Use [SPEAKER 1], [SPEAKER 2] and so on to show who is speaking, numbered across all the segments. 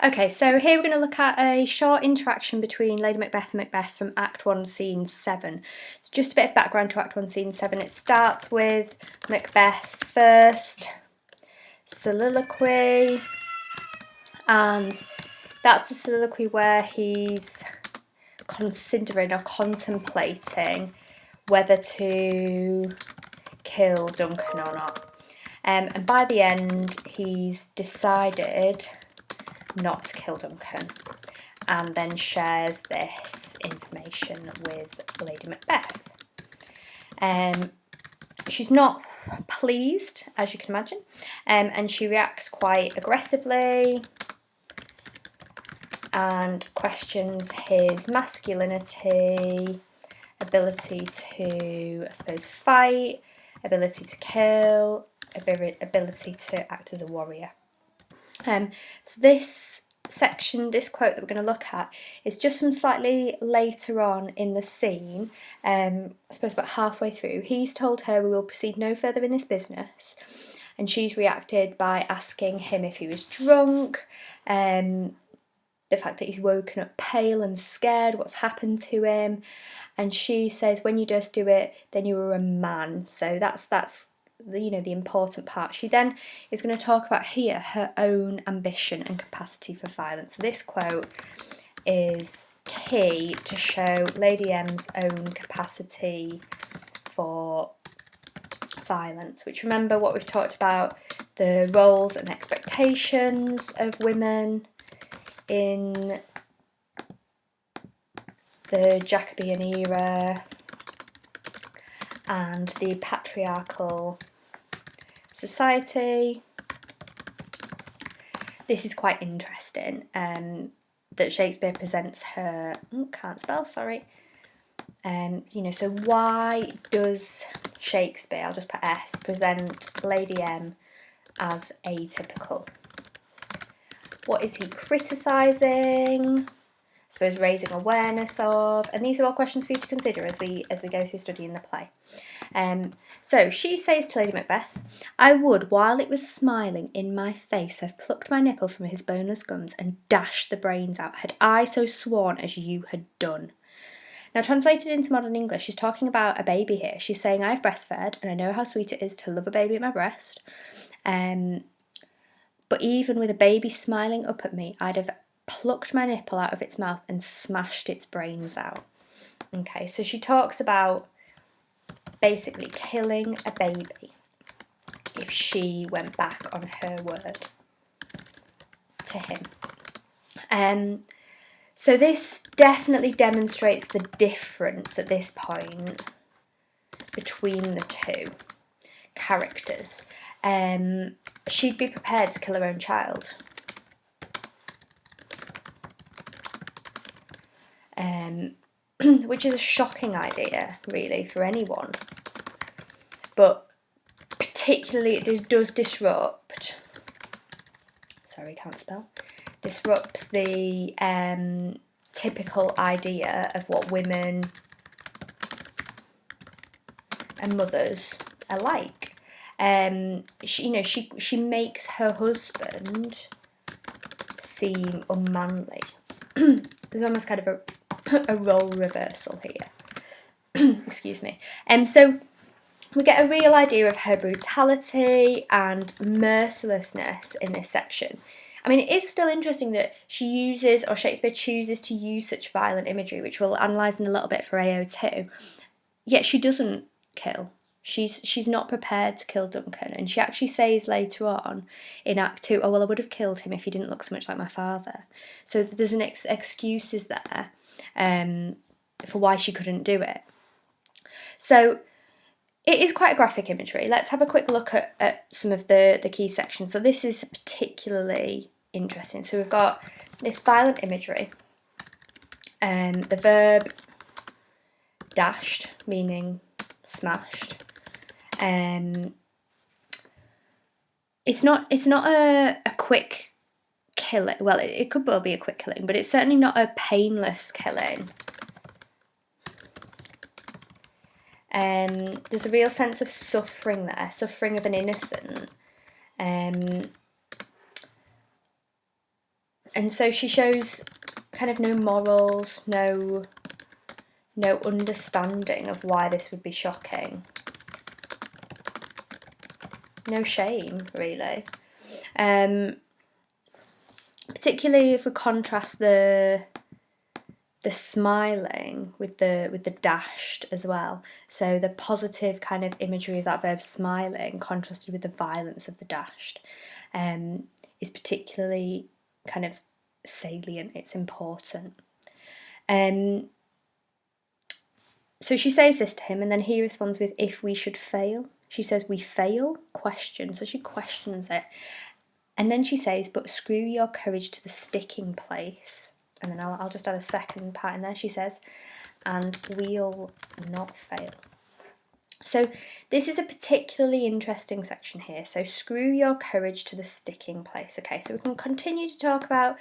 [SPEAKER 1] Okay, so here we're going to look at a short interaction between Lady Macbeth and Macbeth from Act 1, Scene 7. It's just a bit of background to Act 1, Scene 7. It starts with Macbeth's first soliloquy, and that's the soliloquy where he's considering or contemplating whether to kill Duncan or not. And by the end, he's decided not to kill Duncan, and then shares this information with Lady Macbeth. She's not pleased, as you can imagine, and she reacts quite aggressively and questions his masculinity, ability to, I suppose, fight, ability to kill, ability to act as a warrior. So this section, this quote that we're going to look at, is just from slightly later on in the scene, I suppose about halfway through. He's told her, "We will proceed no further in this business," and she's reacted by asking him if he was drunk, the fact that he's woken up pale and scared, what's happened to him, and she says, "When you just do it, then you are a man." So that's the important part. She then is going to talk about here her own ambition and capacity for violence. So this quote is key to show Lady M's own capacity for violence, which, remember what we've talked about, the roles and expectations of women in the Jacobean era and the patriarchal society. This is quite interesting, that Shakespeare presents her, can't spell, sorry. So why does Shakespeare, I'll just put S, present Lady M as atypical? What is he criticising? I suppose raising awareness of, and these are all questions for you to consider as we go through studying the play. So she says to Lady Macbeth, "I would, while it was smiling in my face, have plucked my nipple from his boneless gums and dashed the brains out, had I so sworn as you had done." Now, translated into modern English, she's talking about a baby here. She's saying, "I have breastfed, and I know how sweet it is to love a baby at my breast. But even with a baby smiling up at me, I'd have plucked my nipple out of its mouth and smashed its brains out." Okay, so she talks about basically killing a baby if she went back on her word to him. So this definitely demonstrates the difference at this point between the two characters. She'd be prepared to kill her own child. Which is a shocking idea, really, for anyone. But particularly it does disrupt, disrupts the typical idea of what women and mothers are like. She makes her husband seem unmanly. There's almost kind of a role reversal here. Excuse me. So we get a real idea of her brutality and mercilessness in this section. I mean, it is still interesting that she uses, or Shakespeare chooses to use, such violent imagery, which we'll analyse in a little bit for AO2, yet she doesn't kill. She's not prepared to kill Duncan, and she actually says later on in Act 2, "Oh, well, I would have killed him if he didn't look so much like my father." So there's an excuses there for why she couldn't do it. So it is quite a graphic imagery. Let's have a quick look at some of the key sections. So this is particularly interesting. So we've got this violent imagery, the verb dashed, meaning smashed. It's not a quick killing. Well, it could well be a quick killing, but it's certainly not a painless killing. There's a real sense of suffering there, suffering of an innocent. And so she shows kind of no morals, no understanding of why this would be shocking. No shame, really. Particularly if we contrast the smiling with the dashed as well. So the positive kind of imagery of that verb smiling contrasted with the violence of the dashed is particularly kind of salient. It's important. So she says this to him, and then he responds with, if we should fail. She says, we fail? Question. So she questions it. And then she says, but screw your courage to the sticking place. And then I'll just add a second part in there. She says, and we'll not fail. So this is a particularly interesting section here. So screw your courage to the sticking place. Okay, so we can continue to talk about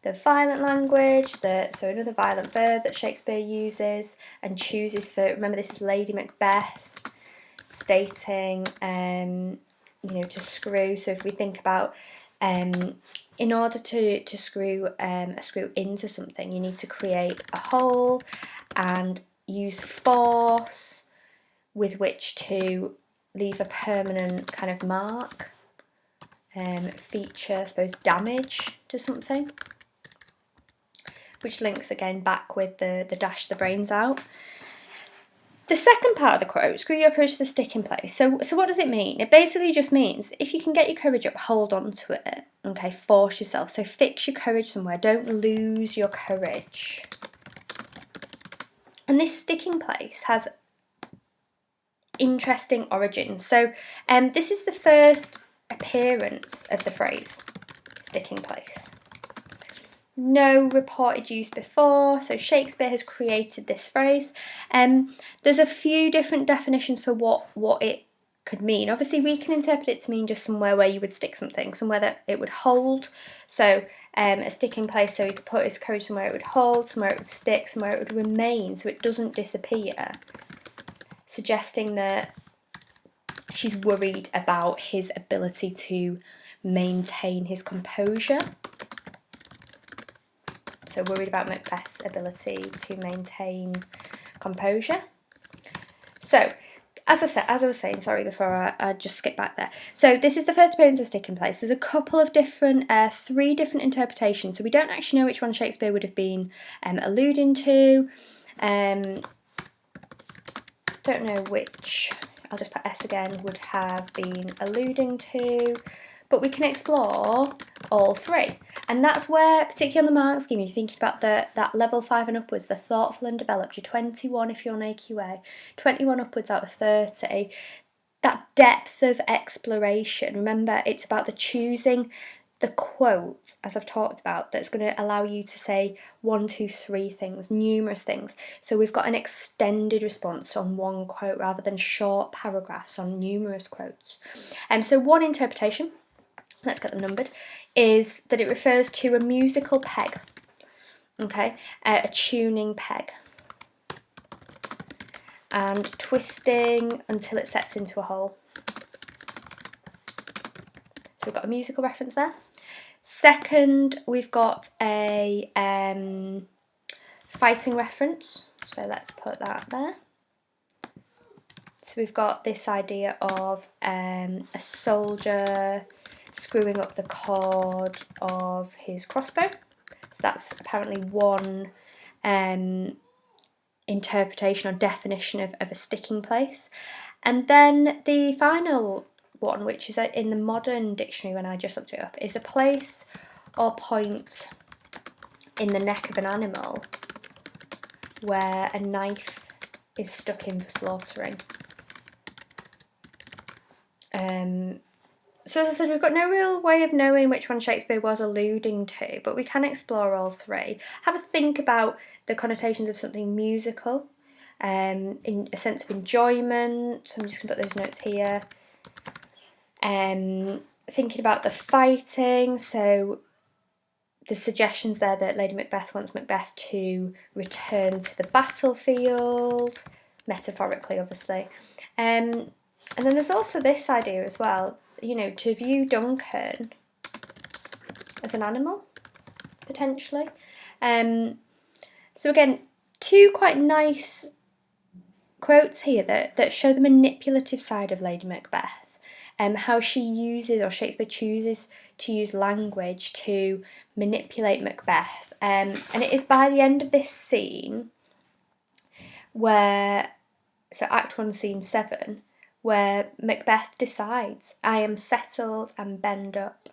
[SPEAKER 1] the violent language, so another violent verb that Shakespeare uses and chooses for, remember this is Lady Macbeth stating, to screw. So if we think about, in order to screw a screw into something, you need to create a hole and use force with which to leave a permanent kind of mark, feature, I suppose, damage to something, which links again back with the dash the brains out. The second part of the quote, screw your courage to the sticking place. So what does it mean? It basically just means if you can get your courage up, hold on to it. Okay, force yourself. So fix your courage somewhere. Don't lose your courage. And this sticking place has interesting origins. So this is the first appearance of the phrase sticking place. No reported use before, so Shakespeare has created this phrase. There's a few different definitions for what it could mean. Obviously we can interpret it to mean just somewhere where you would stick something, somewhere that it would hold. So a sticking place, so he could put his courage somewhere it would hold, somewhere it would stick, somewhere it would remain, so it doesn't disappear, suggesting that she's worried about his ability to maintain his composure. So worried about Macbeth's ability to maintain composure. So, as I was saying, sorry, before I just skip back there. So this is the first appearance of sticking place. There's a couple of different, 3 different interpretations. So we don't actually know which one Shakespeare would have been alluding to. Don't know which, I'll just put S again, would have been alluding to. But we can explore all 3. And that's where, particularly on the mark scheme, you're thinking about that level 5 and upwards, the thoughtful and developed, you're 21 if you're on AQA, 21 upwards out of 30, that depth of exploration. Remember, it's about the choosing the quote, as I've talked about, that's going to allow you to say 1, 2, 3 things, numerous things. So we've got an extended response on one quote rather than short paragraphs on numerous quotes. So one interpretation, let's get them numbered, is that it refers to a musical peg, okay, a tuning peg, and twisting until it sets into a hole. So we've got a musical reference there. Second, we've got a fighting reference, so let's put that there. So we've got this idea of a soldier screwing up the cord of his crossbow. So that's apparently one interpretation or definition of a sticking place. And then the final one, which is in the modern dictionary when I just looked it up, is a place or point in the neck of an animal where a knife is stuck in for slaughtering. So as I said, we've got no real way of knowing which one Shakespeare was alluding to, but we can explore all 3. Have a think about the connotations of something musical, in a sense of enjoyment. So I'm just going to put those notes here. Thinking about the fighting, so the suggestions there that Lady Macbeth wants Macbeth to return to the battlefield, metaphorically obviously. And then there's also this idea as well, to view Duncan as an animal. potentially. So again, two quite nice quotes here that show the manipulative side of Lady Macbeth, how she uses, or Shakespeare chooses to use language to manipulate Macbeth. And it is by the end of this scene where, so Act 1, Scene 7, where Macbeth decides, I am settled and bend up.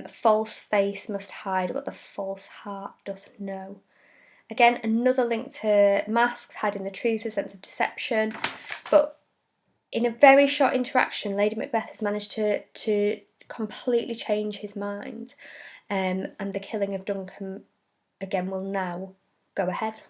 [SPEAKER 1] False face must hide what the false heart doth know. Again, another link to masks, hiding the truth, a sense of deception. But in a very short interaction, Lady Macbeth has managed to completely change his mind. And the killing of Duncan, again, will now go ahead.